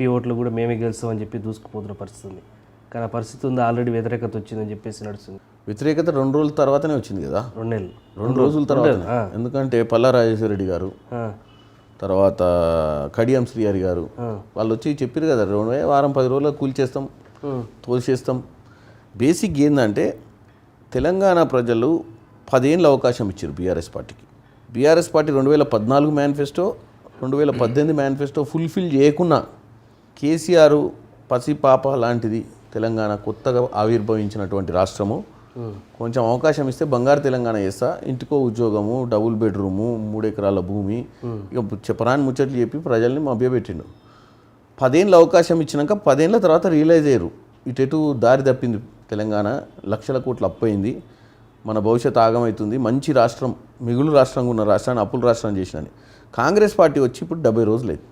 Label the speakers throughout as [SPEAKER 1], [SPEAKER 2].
[SPEAKER 1] MP ఓట్లు కూడా మేమే గెలుస్తామని చెప్పి దూసుకుపోతున్న పరిస్థితి ఉంది. కానీ ఆ పరిస్థితి ఉంది, ఆల్రెడీ వ్యతిరేకత వచ్చిందని చెప్పేసి నడుస్తుంది.
[SPEAKER 2] వ్యతిరేకత 2 రోజుల తర్వాతనే వచ్చింది కదా,
[SPEAKER 1] 2 నెలలు
[SPEAKER 2] 2 రోజుల తర్వాత. ఎందుకంటే పల్లా రాజేశ్వర రెడ్డి గారు, తర్వాత కడియం శ్రీహరి గారు వాళ్ళు వచ్చి చెప్పారు కదా, వారం 10 రోజుల్లో కూల్చేస్తాం, తోల్చేస్తాం. బేసిక్ ఏంటంటే తెలంగాణ ప్రజలు 10 ఏళ్ళ అవకాశం ఇచ్చారు BRS party. BRS party 2014 manifesto, 2018 manifesto fulfil చేయకున్నా కేసీఆర్ పసిపాప లాంటిది తెలంగాణ కొత్తగా ఆవిర్భవించినటువంటి రాష్ట్రము, కొంచెం అవకాశం ఇస్తే బంగారు తెలంగాణ చేస్తా, ఇంటికో ఉద్యోగము, డబుల్ బెడ్రూము, 3 ఎకరాల భూమి, ఇక చెప్పరాని ముచ్చట్లు చెప్పి ప్రజల్ని మభ్యపెట్టిండు. 10 ఏళ్ళ అవకాశం ఇచ్చినాక 10 ఏళ్ళ తర్వాత రియలైజ్ అయ్యారు, ఇటెటు దారి తప్పింది తెలంగాణ, లక్షల కోట్లు అప్పయింది, మన భవిష్యత్తు ఆగమవుతుంది, మంచి రాష్ట్రం, మిగులు రాష్ట్రంగా ఉన్న రాష్ట్రాన్ని అప్పుల రాష్ట్రం చేసినని. కాంగ్రెస్ పార్టీ వచ్చి ఇప్పుడు 70 రోజులు అయింది.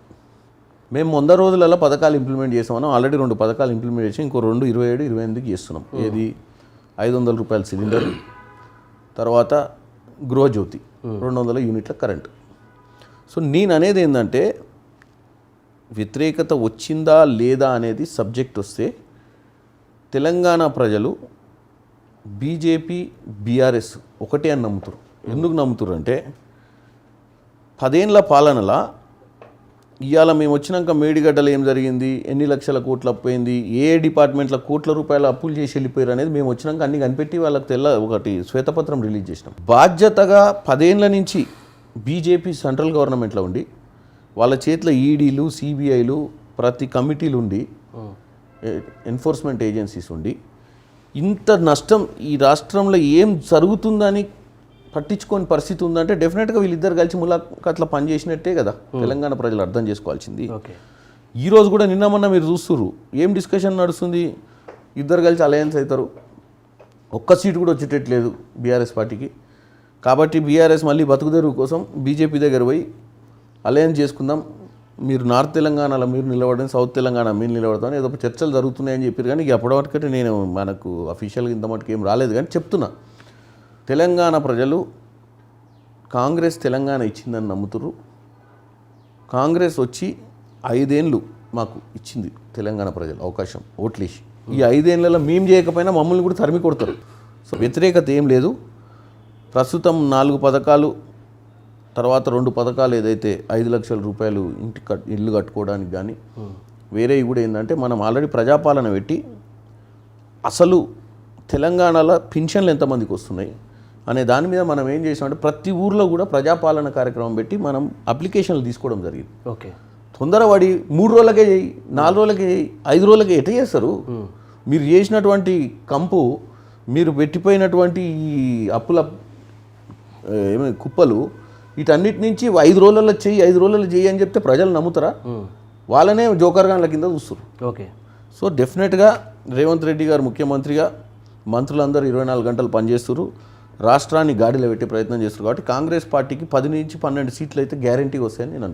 [SPEAKER 2] మేము 100 రోజులలో పథకాలు ఇంప్లిమెంట్ చేసామన్నాం. ఆల్రెడీ 2 పథకాలు ఇంప్లిమెంట్ చేసి ఇంకో 2 27, 28కి చేస్తున్నాం. ఏది 500 రూపాయల సిలిండర్, తర్వాత గృహజ్యోతి 200 యూనిట్ల కరెంటు. సో నేను అనేది ఏంటంటే వ్యతిరేకత వచ్చిందా లేదా అనేది సబ్జెక్ట్ వస్తే తెలంగాణ ప్రజలు బీజేపీ బీఆర్ఎస్ ఒకటే అని నమ్ముతారు. ఎందుకు నమ్ముతారు అంటే 10 ఏళ్ళ పాలనలా ఇవాళ మేము వచ్చినాక మేడిగడ్డలో ఏం జరిగింది, ఎన్ని లక్షల కోట్లు అప్పయింది, ఏ డిపార్ట్మెంట్లో కోట్ల రూపాయల అప్పులు చేసి వెళ్ళిపోయారు అనేది మేము వచ్చినాక అన్ని కనిపెట్టి వాళ్ళకి ఒకటి శ్వేతపత్రం రిలీజ్ చేసినాం. బాధ్యతగా 10 ఏళ్ళ నుంచి బీజేపీ సెంట్రల్ గవర్నమెంట్లో ఉండి వాళ్ళ చేతిలో ఈడీలు, సిబిఐలు, ప్రతి కమిటీలు ఉండి, ఎన్ఫోర్స్మెంట్ ఏజెన్సీస్ ఉండి ఇంత నష్టం ఈ రాష్ట్రంలో ఏం జరుగుతుందని పట్టించుకోని పరిస్థితి ఉందంటే డెఫినెట్గా వీళ్ళిద్దరు కలిసి ములాఖాట్లో పనిచేసినట్టే కదా తెలంగాణ ప్రజలు అర్థం చేసుకోవాల్సింది. ఈరోజు కూడా నిన్న మొన్న మీరు చూస్తున్నారు ఏం డిస్కషన్ నడుస్తుంది, ఇద్దరు కలిసి అలయన్స్ అవుతారు, ఒక్క సీటు కూడా వచ్చేటట్లేదు బీఆర్ఎస్ పార్టీకి. కాబట్టి బీఆర్ఎస్ మళ్ళీ బతుకుదెరువు కోసం బీజేపీ దగ్గర పోయి అలయన్స్ చేసుకుందాం, మీరు నార్త్ తెలంగాణలో మీరు నిలబడండి, సౌత్ తెలంగాణ మీరు నిలబడతామని ఏదో చర్చలు జరుగుతున్నాయని చెప్పారు. కానీ అప్పటివరకైతే నేను మనకు అఫీషియల్గా ఇంత మటుకు ఏం రాలేదు. కానీ చెప్తున్నా, తెలంగాణ ప్రజలు కాంగ్రెస్ తెలంగాణ ఇచ్చిందని నమ్ముతున్నారు. కాంగ్రెస్ వచ్చి 5 ఏళ్ళు మాకు ఇచ్చింది తెలంగాణ ప్రజలు అవకాశం ఓట్లేసి. ఈ 5 ఏళ్లలో మేము చేయకపోయినా మమ్మల్ని కూడా తరిమి కొడతారు. సో వ్యతిరేకత ఏం లేదు. ప్రస్తుతం 4 పథకాలు, తర్వాత 2 పథకాలు ఏదైతే 5 లక్షల రూపాయలు ఇల్లు కట్టుకోవడానికి కానీ వేరేవి కూడా ఏంటంటే మనం ఆల్రెడీ ప్రజాపాలన పెట్టి అసలు తెలంగాణలో పింఛన్లు ఎంతమందికి వస్తున్నాయి అనే దాని మీద మనం ఏం చేసామంటే ప్రతి ఊర్లో కూడా ప్రజాపాలన కార్యక్రమం పెట్టి మనం అప్లికేషన్లు తీసుకోవడం జరిగింది.
[SPEAKER 1] ఓకే,
[SPEAKER 2] తొందరపడి 3 రోజులకే చేయి, 4 రోజులకే చేయి, 5 రోజులకే ఎట్లా చేస్తారు? మీరు చేసినటువంటి కంపు, మీరు పెట్టిపోయినటువంటి ఈ అప్పుల కుప్పలు, వీటన్నిటి నుంచి 5 రోజులలో చెయ్యి, 5 రోజులలో చెయ్యి అని చెప్తే ప్రజలు నమ్ముతారా? వాళ్ళనే జోకర్గాన్ల కింద చూస్తారు.
[SPEAKER 1] ఓకే,
[SPEAKER 2] సో డెఫినెట్గా రేవంత్ రెడ్డి గారు ముఖ్యమంత్రిగా, మంత్రులందరూ 24 గంటలు పనిచేస్తారు, రాష్ట్రాన్ని గాడిలో పెట్టే ప్రయత్నం చేస్తారు. కాబట్టి కాంగ్రెస్ పార్టీకి 10 నుంచి 12 సీట్లు అయితే గ్యారంటీ వస్తాయని నేను